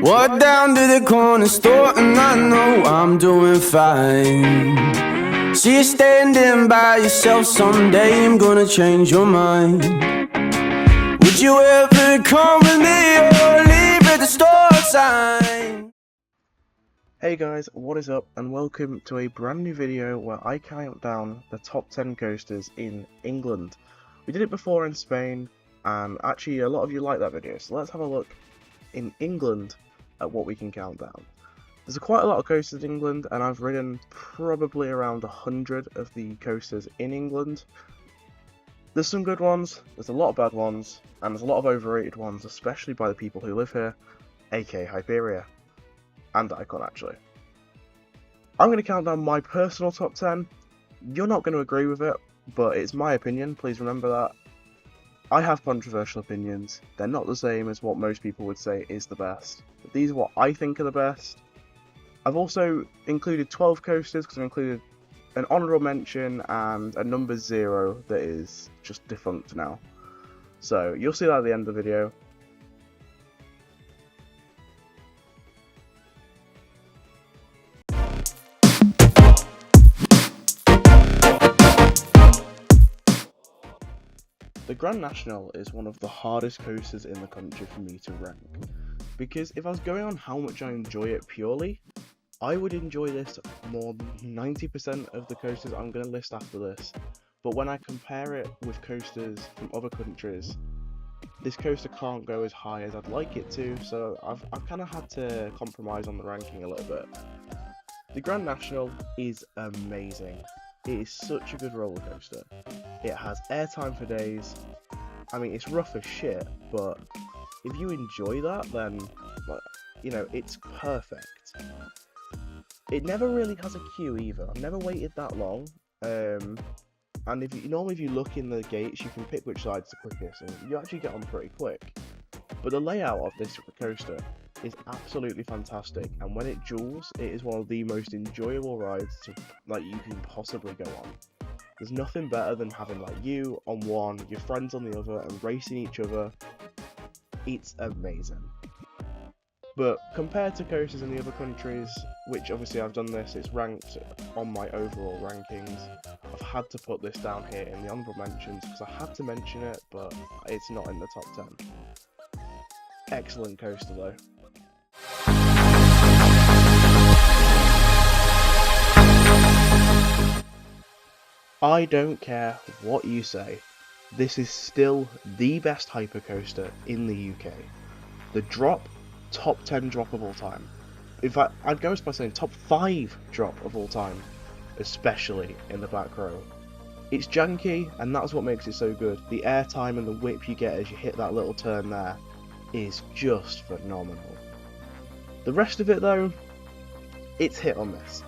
Walk down to the corner store and I know I'm doing fine. See you standing by yourself, someday I'm gonna change your mind. Would you ever come with me or leave at the store sign? Hey guys, what is up, and welcome to a brand new video where I count down the top 10 coasters in England. We did it before in Spain, and actually a lot of you liked that video, so let's have a look in England at what we can count down. There's quite a lot of coasters in England, and I've ridden probably around 100 of the coasters in England. There's some good ones, there's a lot of bad ones, and there's a lot of overrated ones, especially by the people who live here, aka Hyperia. And Icon, actually. I'm going to count down my personal top 10. You're not going to agree with it, but it's my opinion, please remember that. I have controversial opinions. They're not the same as what most people would say is the best. But these are what I think are the best. I've also included 12 coasters because I've included an honourable mention and a number 0 that is just defunct now. So you'll see that at the end of the video. The Grand National is one of the hardest coasters in the country for me to rank, because if I was going on how much I enjoy it purely, I would enjoy this more than 90% of the coasters I'm going to list after this, but when I compare it with coasters from other countries, this coaster can't go as high as I'd like it to, so I've kind of had to compromise on the ranking a little bit. The Grand National is amazing. It is such a good roller coaster. It has airtime for days. I mean, it's rough as shit, but if you enjoy that, then, you know, it's perfect. It never really has a queue either. I've never waited that long. And if you look in the gates, you can pick which side's the quickest, and you actually get on pretty quick. But the layout of this coaster is absolutely fantastic, and when it duels, it is one of the most enjoyable rides you can possibly go on. There's nothing better than having you on one, your friends on the other, and racing each other. It's amazing. But compared to coasters in the other countries, which obviously I've done this, it's ranked on my overall rankings. I've had to put this down here in the honourable mentions because I had to mention it, but it's not in the top 10. Excellent coaster though. I don't care what you say, this is still the best hypercoaster in the UK. The drop, top 10 drop of all time. In fact, I'd go as by saying top 5 drop of all time, especially in the back row. It's janky, and that's what makes it so good. The airtime and the whip you get as you hit that little turn there is just phenomenal. The rest of it though, it's hit or miss.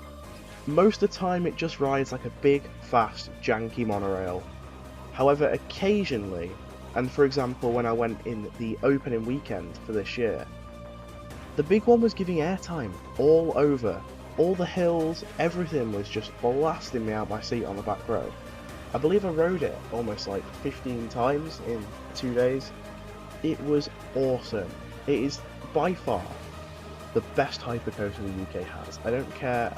Most of the time it just rides like a big, fast, janky monorail. However, occasionally, and for example when I went in the opening weekend for this year, the big one was giving airtime all over. All the hills, everything was just blasting me out my seat on the back row. I believe I rode it almost 15 times in 2 days. It was awesome. It is by far the best hypercoaster the UK has. I don't care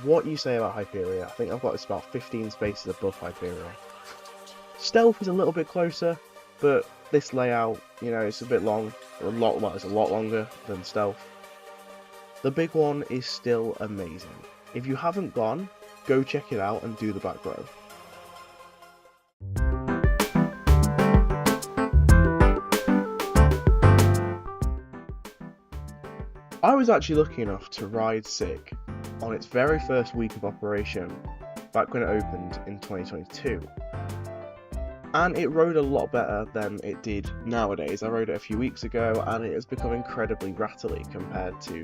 what you say about Hyperia. I think I've got about 15 spaces above Hyperia. Stealth is a little bit closer, but this layout, it's a bit long. It's a lot longer than Stealth. The big one is still amazing. If you haven't gone, go check it out and do the back row. I was actually lucky enough to ride Sick on its very first week of operation, back when it opened in 2022. And it rode a lot better than it did nowadays. I rode it a few weeks ago and it has become incredibly rattly compared to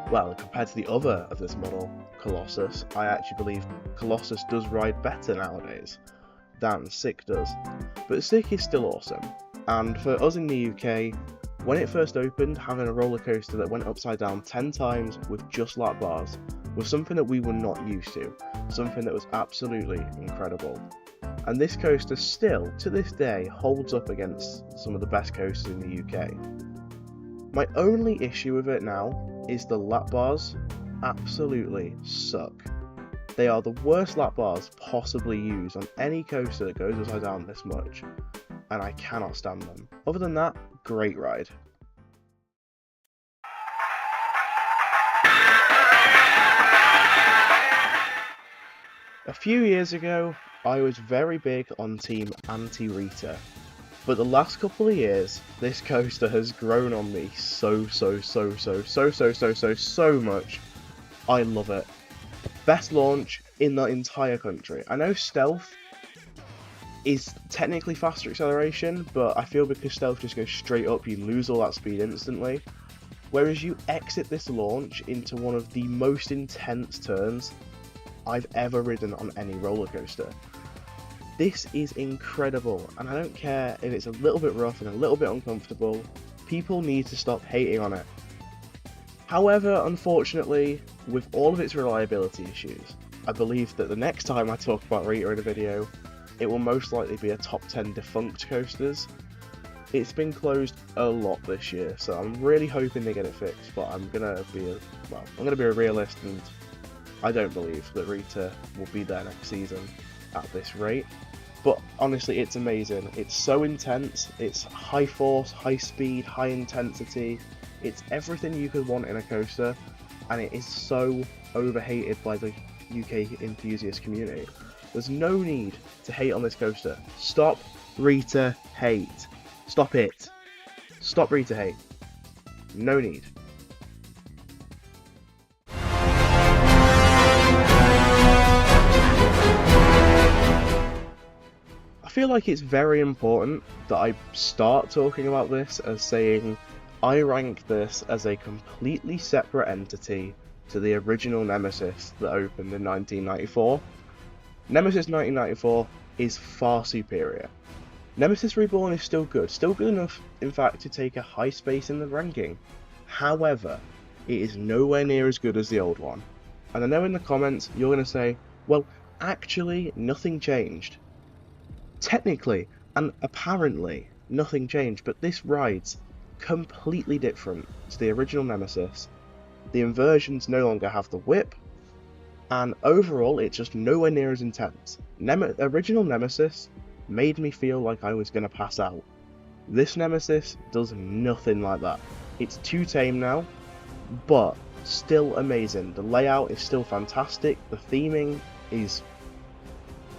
the other of this model, Colossus. I actually believe Colossus does ride better nowadays than Sick does. But Sick is still awesome. And for us in the UK, when it first opened, having a roller coaster that went upside down 10 times with just lap bars was something that we were not used to, something that was absolutely incredible. And this coaster still, to this day, holds up against some of the best coasters in the UK. My only issue with it now is the lap bars absolutely suck. They are the worst lap bars possibly used on any coaster that goes upside down this much, and I cannot stand them. Other than that, great ride. A few years ago, I was very big on team anti-Rita, but the last couple of years, this coaster has grown on me so much. I love it. Best launch in the entire country. I know Stealth is technically faster acceleration, but I feel because Stealth just goes straight up, you lose all that speed instantly. Whereas you exit this launch into one of the most intense turns I've ever ridden on any roller coaster. This is incredible, and I don't care if it's a little bit rough and a little bit uncomfortable, people need to stop hating on it. However, unfortunately, with all of its reliability issues, I believe that the next time I talk about Rita in a video, it will most likely be a top 10 defunct coasters. It's been closed a lot this year, so I'm really hoping they get it fixed, but I'm gonna be a realist, and I don't believe that Rita will be there next season at this rate. But honestly, it's amazing. It's so intense, it's high force, high speed, high intensity. It's everything you could want in a coaster, and it is so overhated by the UK enthusiast community. There's no need to hate on this coaster. Stop Rita hate. Stop it. Stop Rita hate. No need. I feel like it's very important that I start talking about this as saying I rank this as a completely separate entity to the original Nemesis that opened in 1994. Nemesis 1994 is far superior. Nemesis Reborn is still good enough in fact to take a high space in the ranking. However, it is nowhere near as good as the old one. And I know in the comments you're going to say, well, actually nothing changed. Technically and apparently nothing changed, but this ride's completely different to the original Nemesis. The inversions no longer have the whip, and overall it's just nowhere near as intense. Original Nemesis made me feel like I was going to pass out. This Nemesis does nothing like that. It's too tame now, but still amazing. The layout is still fantastic, the theming is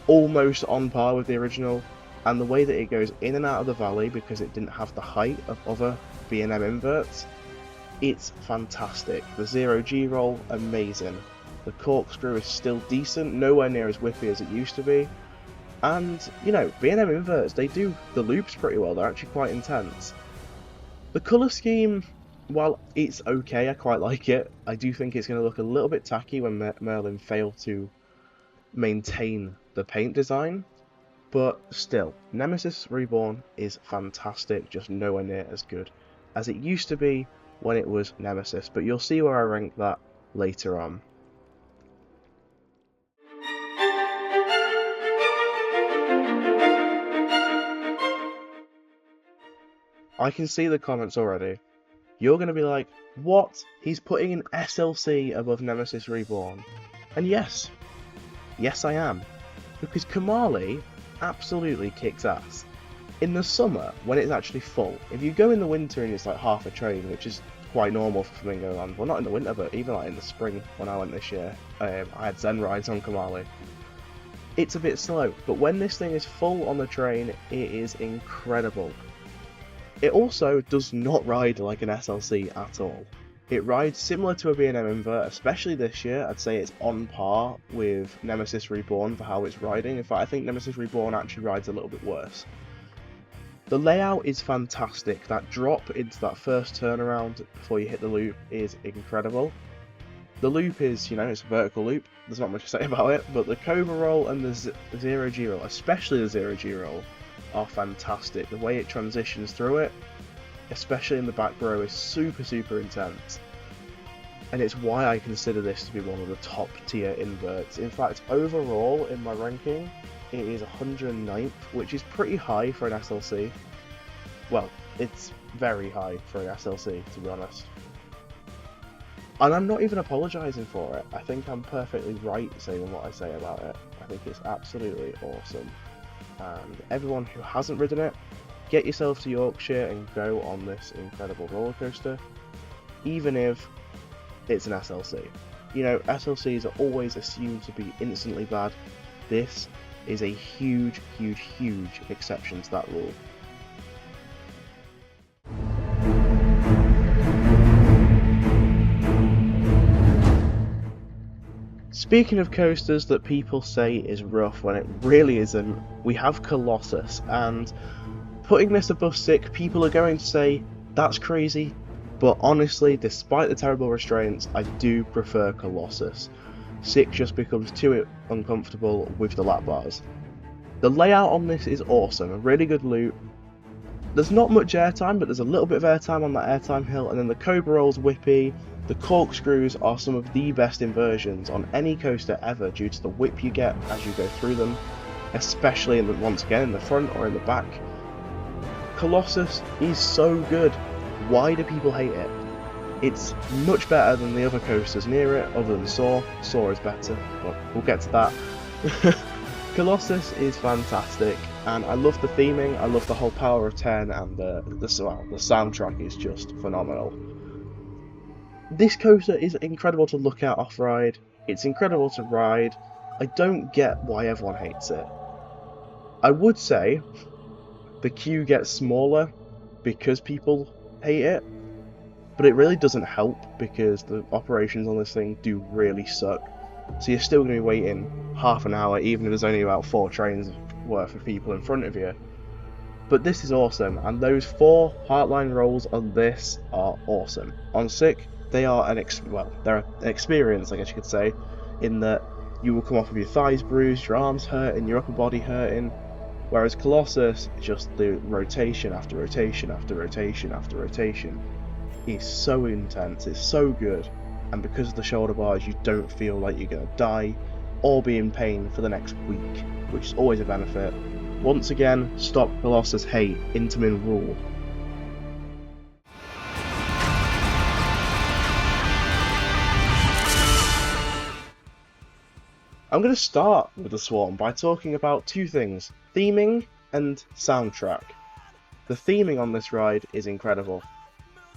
almost on par with the original, and the way that it goes in and out of the valley because it didn't have the height of other B&M inverts, it's fantastic. The 0G roll, amazing. The corkscrew is still decent, nowhere near as whippy as it used to be. And, you know, B&M inverts, they do the loops pretty well, they're actually quite intense. The colour scheme, while it's okay, I quite like it, I do think it's going to look a little bit tacky when Merlin failed to maintain the paint design. But still, Nemesis Reborn is fantastic, just nowhere near as good as it used to be when it was Nemesis, but you'll see where I rank that later on. I can see the comments already. You're going to be like, what? He's putting an SLC above Nemesis Reborn. And yes I am. Because Canobie absolutely kicks ass. In the summer, when it's actually full, if you go in the winter and it's like half a train, which is quite normal for Flamingo Land, well not in the winter, but even like in the spring when I went this year, I had Zen rides on Canobie. It's a bit slow, but when this thing is full on the train, it is incredible. It also does not ride like an SLC at all. It rides similar to a B&M invert, especially this year. I'd say it's on par with Nemesis Reborn for how it's riding. In fact, I think Nemesis Reborn actually rides a little bit worse. The layout is fantastic. That drop into that first turnaround before you hit the loop is incredible. The loop is, you know, it's a vertical loop. There's not much to say about it, but the Cobra roll and the 0G roll, especially the 0G roll, are fantastic. The way it transitions through it, especially in the back row, is super intense. And it's why I consider this to be one of the top tier inverts. In fact, overall in my ranking, it is 109th, which is pretty high for an SLC. Well, It's very high for an SLC, to be honest. And I'm not even apologising for it. I think I'm perfectly right saying what I say about it. I think it's absolutely awesome. And everyone who hasn't ridden it, get yourself to Yorkshire and go on this incredible roller coaster, even if it's an SLC. You know, SLCs are always assumed to be instantly bad. This is a huge, huge, huge exception to that rule. Speaking of coasters that people say is rough when it really isn't, we have Colossus, and putting this above Sick, people are going to say that's crazy, but honestly, despite the terrible restraints, I do prefer Colossus. Sick just becomes too uncomfortable with the lap bars. The layout on this is awesome, a really good loop. There's not much airtime, but there's a little bit of airtime on that airtime hill, and then the Cobra Roll's whippy. The corkscrews are some of the best inversions on any coaster ever due to the whip you get as you go through them, especially once again in the front or in the back. Colossus is so good. Why do people hate it? It's much better than the other coasters near it, other than Soar. Soar is better, but we'll get to that. Colossus is fantastic, and I love the theming, I love the whole Power of 10, and the soundtrack is just phenomenal. This coaster is incredible to look at off-ride, it's incredible to ride. I don't get why everyone hates it. I would say the queue gets smaller because people hate it, but it really doesn't help because the operations on this thing do really suck. So you're still going to be waiting half an hour even if there's only about 4 trains worth of people in front of you. But this is awesome, and those 4 Heartline rolls on this are awesome. On Sick, they are they're an experience, I guess you could say, in that you will come off with your thighs bruised, your arms hurting, your upper body hurting, whereas Colossus, just the rotation after rotation after rotation after rotation is so intense, it's so good, and because of the shoulder bars you don't feel like you're going to die or be in pain for the next week, which is always a benefit. Once again, stop Colossus hate, Intamin rule. I'm going to start with the Swarm by talking about 2 things, theming and soundtrack. The theming on this ride is incredible.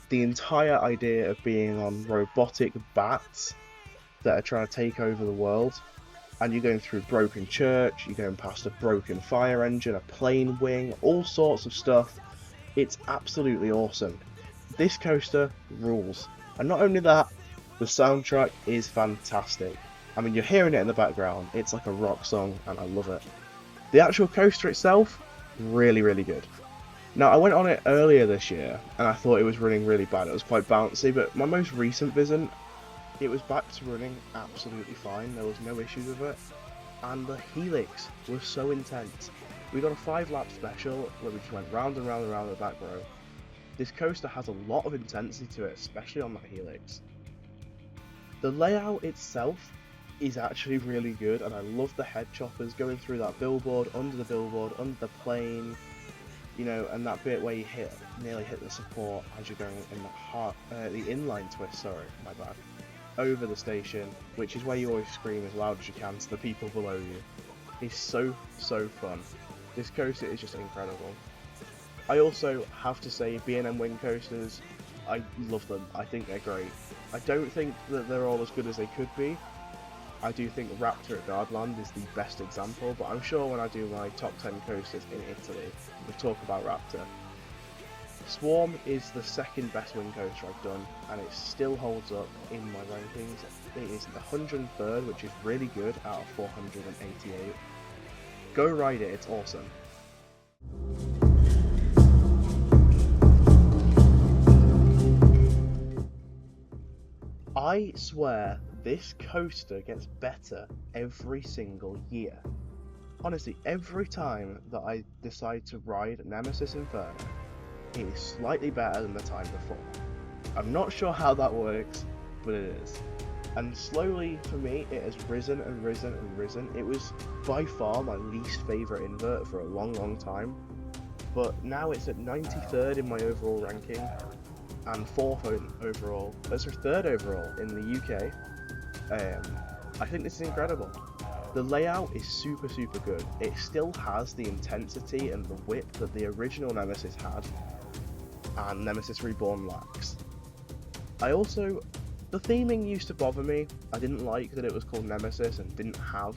The entire idea of being on robotic bats that are trying to take over the world, and you're going through a broken church, you're going past a broken fire engine, a plane wing, all sorts of stuff. It's absolutely awesome. This coaster rules. And not only that, the soundtrack is fantastic. I mean, you're hearing it in the background, it's like a rock song, and I love it. The actual coaster itself, really, really good. Now, I went on it earlier this year, and I thought it was running really bad. It was quite bouncy, but my most recent visit, it was back to running absolutely fine. There was no issues with it. And the helix was so intense. We got a 5-lap special where we just went round and round and round the back row. This coaster has a lot of intensity to it, especially on that helix. The layout itself is actually really good, and I love the head choppers going through that billboard, under the plane, you know, and that bit where you nearly hit the support as you're going in the inline twist, over the station, which is where you always scream as loud as you can to the people below you. It's so fun. This coaster is just incredible. I also have to say, B&M Wing coasters, I love them. I think they're great. I don't think that they're all as good as they could be. I do think Raptor at Guardland is the best example, but I'm sure when I do my top 10 coasters in Italy, we'll talk about Raptor. Swarm is the 2nd best wing coaster I've done, and it still holds up in my rankings. It is the 103rd, which is really good out of 488. Go ride it, it's awesome. I swear this coaster gets better every single year. Honestly, every time that I decide to ride Nemesis Inferno, it is slightly better than the time before. I'm not sure how that works, but it is. And slowly, for me, it has risen and risen and risen. It was by far my least favourite invert for a long time. but now it's at 93rd in my overall ranking, and 4th overall, sorry, 3rd overall in the UK. I think this is incredible. The layout is super good. It still has the intensity and the whip that the original Nemesis had, and Nemesis Reborn lacks. The theming used to bother me. I didn't like that it was called Nemesis and didn't have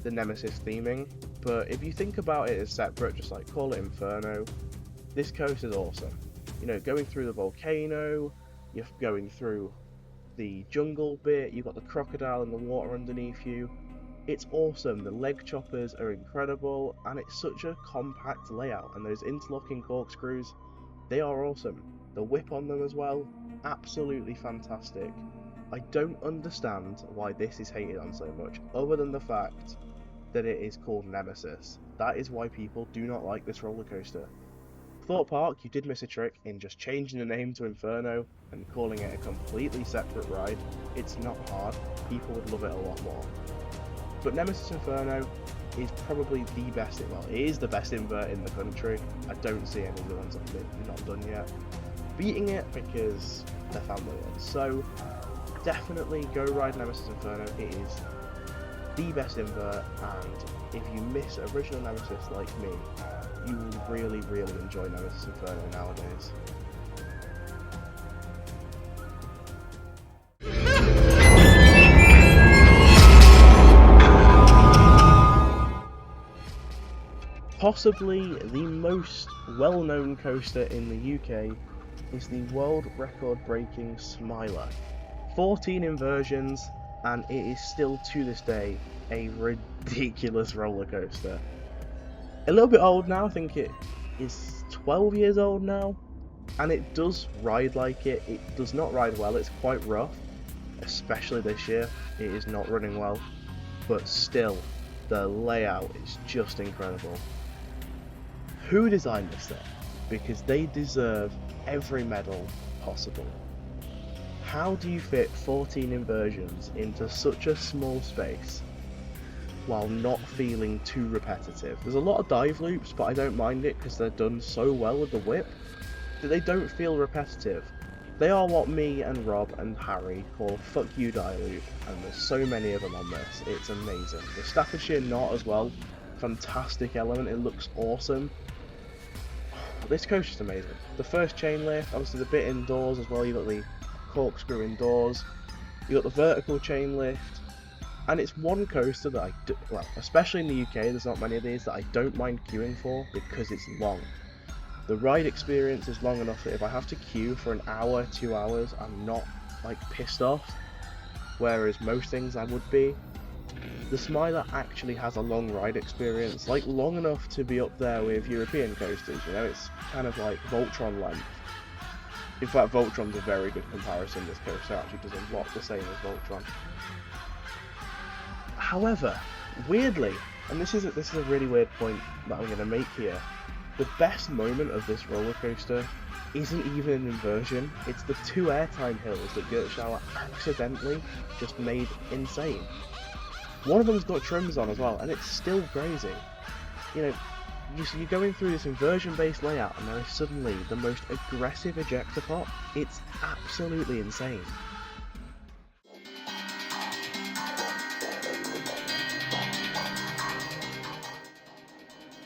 the Nemesis theming, but if you think about it as separate, just like call it Inferno, this coast is awesome. You know, going through the volcano, you're going through the jungle bit, you've got the crocodile in the water underneath you. It's awesome, the leg choppers are incredible, and it's such a compact layout, and those interlocking corkscrews, they are awesome. The whip on them as well, absolutely fantastic. I don't understand why this is hated on so much, other than the fact that it is called Nemesis. That is why people do not like this roller coaster. Thorpe Park, you did miss a trick in just changing the name to Inferno and calling it a completely separate ride. It's not hard, people would love it a lot more. But Nemesis Inferno is probably the best, well, it is the best invert in the country. I don't see any of the ones that have not done yet beating it because they're family ones. So definitely go ride Nemesis Inferno. It is the best invert, and if you miss original Nemesis like me, you will really enjoy Nemesis Inferno nowadays. Possibly the most well-known coaster in the UK is the world record-breaking Smiler. 14 inversions, and it is still to this day a ridiculous roller coaster. A little bit old now, I think it is 12 years old now, and it does ride like it. It does not ride well, it's quite rough, especially this year. It is not running well, but still, the layout is just incredible. Who designed this thing? Because they deserve every medal possible. How do you fit 14 inversions into such a small space while not feeling too repetitive? There's a lot of dive loops, but I don't mind it because they're done so well with the whip that they don't feel repetitive. They are what me and Rob and Harry call fuck you dive loop, and there's so many of them on this. It's amazing. The Staffordshire knot as well, fantastic element, it looks awesome. This coaster's amazing. The first chain lift, obviously the bit indoors as well, you've got the corkscrew indoors, you've got the vertical chain lift, and it's one coaster that well, especially in the UK, there's not many of these that I don't mind queuing for because it's long. The ride experience is long enough that if I have to queue for an hour, 2 hours, I'm not like pissed off, whereas most things I would be. The Smiler actually has a long ride experience, like long enough to be up there with European coasters, you know, it's kind of like Voltron length. In fact, Voltron's a very good comparison. This coaster actually does a lot the same as Voltron. However, weirdly, and this is a really weird point that I'm going to make here, the best moment of this roller coaster isn't even an inversion, it's the 2 airtime hills that Gertschauer accidentally just made insane. One of them's got trims on as well, and it's still crazy. You know, you're going through this inversion-based layout, and there is suddenly the most aggressive ejector pop. It's absolutely insane.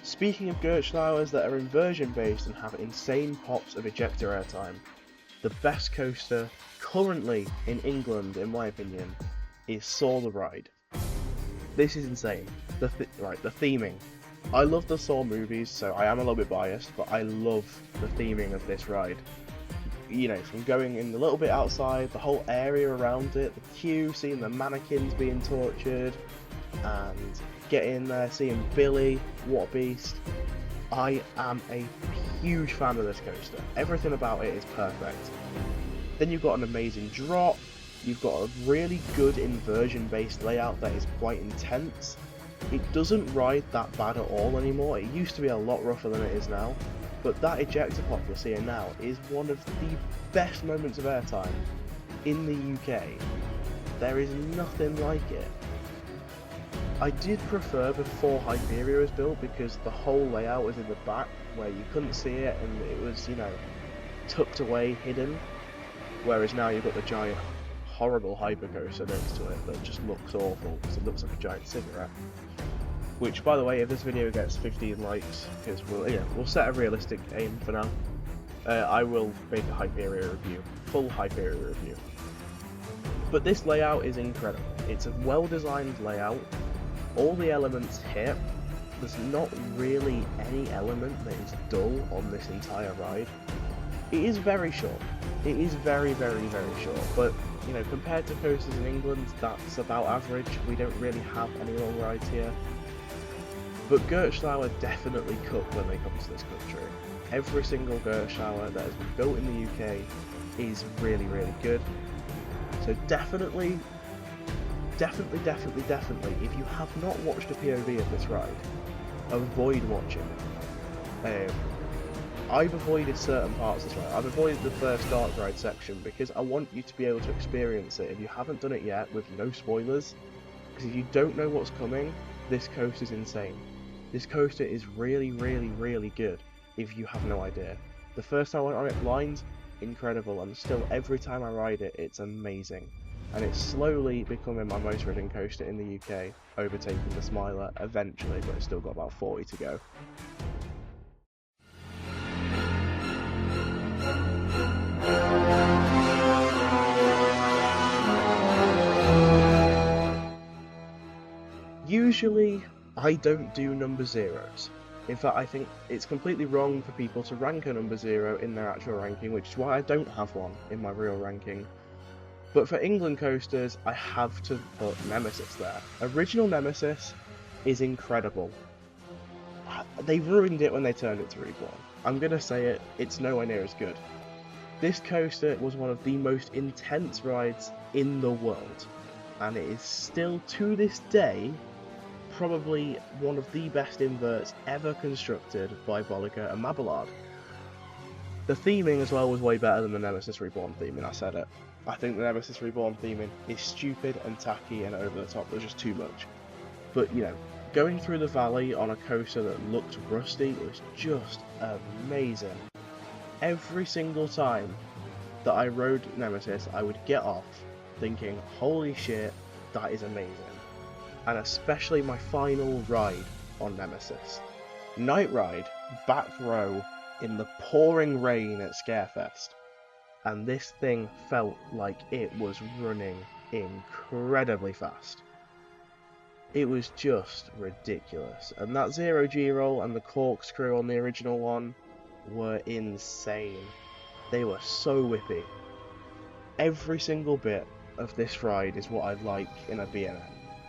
Speaking of Gertschauers that are inversion-based and have insane pops of ejector airtime, the best coaster currently in England, in my opinion, is Saw the Ride. This is insane. The theming. I love the Saw movies, so I am a little bit biased, but I love the theming of this ride. You know, from going in a little bit outside, the whole area around it, the queue, seeing the mannequins being tortured, and getting in there, seeing Billy, what a beast. I am a huge fan of this coaster. Everything about it is perfect. Then you've got an amazing drop. You've got a really good inversion-based layout that is quite intense. It doesn't ride that bad at all anymore. It used to be a lot rougher than it is now, but that ejector pop you're seeing now is one of the best moments of airtime in the UK. There is nothing like it. I did prefer before Hyperia was built, because the whole layout was in the back where you couldn't see it and it was, you know, tucked away, hidden. Whereas now you've got the giant, horrible hypercoaster next to it that just looks awful because it looks like a giant cigarette. Which, by the way, if this video gets 15 likes, because we'll set a realistic aim for now, I will make a Hyperia review, full Hyperia review. But this layout is incredible. It's a well-designed layout. All the elements hit. There's not really any element that is dull on this entire ride. It is very short. It is very, very, very short. But, you know, compared to coasters in England, that's about average. We don't really have any long rides here. But Gertschauer definitely cook when they come to this country. Every single Gertschauer that has been built in the UK is really, really good. So definitely, if you have not watched a POV of this ride, avoid watching it. I've avoided certain parts of this ride. I've avoided the first dark ride section because I want you to be able to experience it if you haven't done it yet with no spoilers. Because if you don't know what's coming, this coaster is insane. This coaster is really, really, really good if you have no idea. The first time I went on it blind, incredible, and still every time I ride it, it's amazing. And it's slowly becoming my most ridden coaster in the UK, overtaking the Smiler eventually, but it's still got about 40 to go. Usually, I don't do number zeros. In fact, I think it's completely wrong for people to rank a number 0 in their actual ranking, which is why I don't have one in my real ranking. But for England coasters, I have to put Nemesis there. Original Nemesis is incredible. They ruined it when they turned it to Reborn. I'm gonna say it, it's nowhere near as good. This coaster was one of the most intense rides in the world, and it is still, to this day, probably one of the best inverts ever constructed by Bolliger and Mabillard. The theming as well was way better than the Nemesis Reborn theming, I said it. I think the Nemesis Reborn theming is stupid and tacky and over the top, there's just too much. But, you know, going through the valley on a coaster that looked rusty was just amazing. Every single time that I rode Nemesis, I would get off thinking, holy shit, that is amazing. And especially my final ride on Nemesis. Night ride, back row, in the pouring rain at Scarefest. And this thing felt like it was running incredibly fast. It was just ridiculous. And that 0G roll and the corkscrew on the original one were insane. They were so whippy. Every single bit of this ride is what I like in a B&M.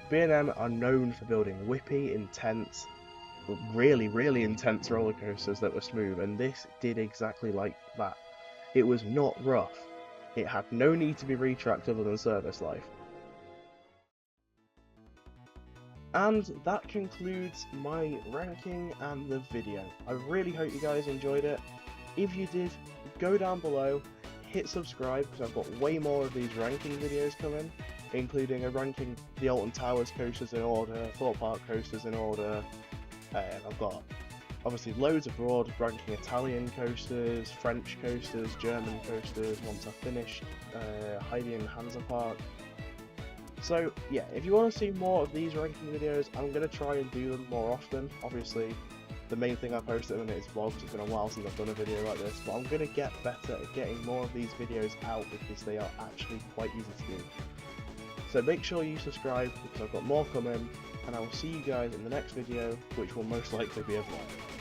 B&M are known for building whippy, intense, really, really intense roller coasters that were smooth, and this did exactly like that. It was not rough. It had no need to be retracked other than service life. And that concludes my ranking and the video. I really hope you guys enjoyed it. If you did, go down below, hit subscribe, because I've got way more of these ranking videos coming, including a ranking the Alton Towers coasters in order, Thorpe Park coasters in order, and I've got obviously loads abroad, ranking Italian coasters, French coasters, German coasters, once I've finished Heidi and Hansa Park. So yeah, if you want to see more of these ranking videos, I'm going to try and do them more often. Obviously, the main thing I post at the minute is vlogs. It's been a while since I've done a video like this, but I'm going to get better at getting more of these videos out because they are actually quite easy to do. So make sure you subscribe because I've got more coming, and I will see you guys in the next video, which will most likely be a vlog.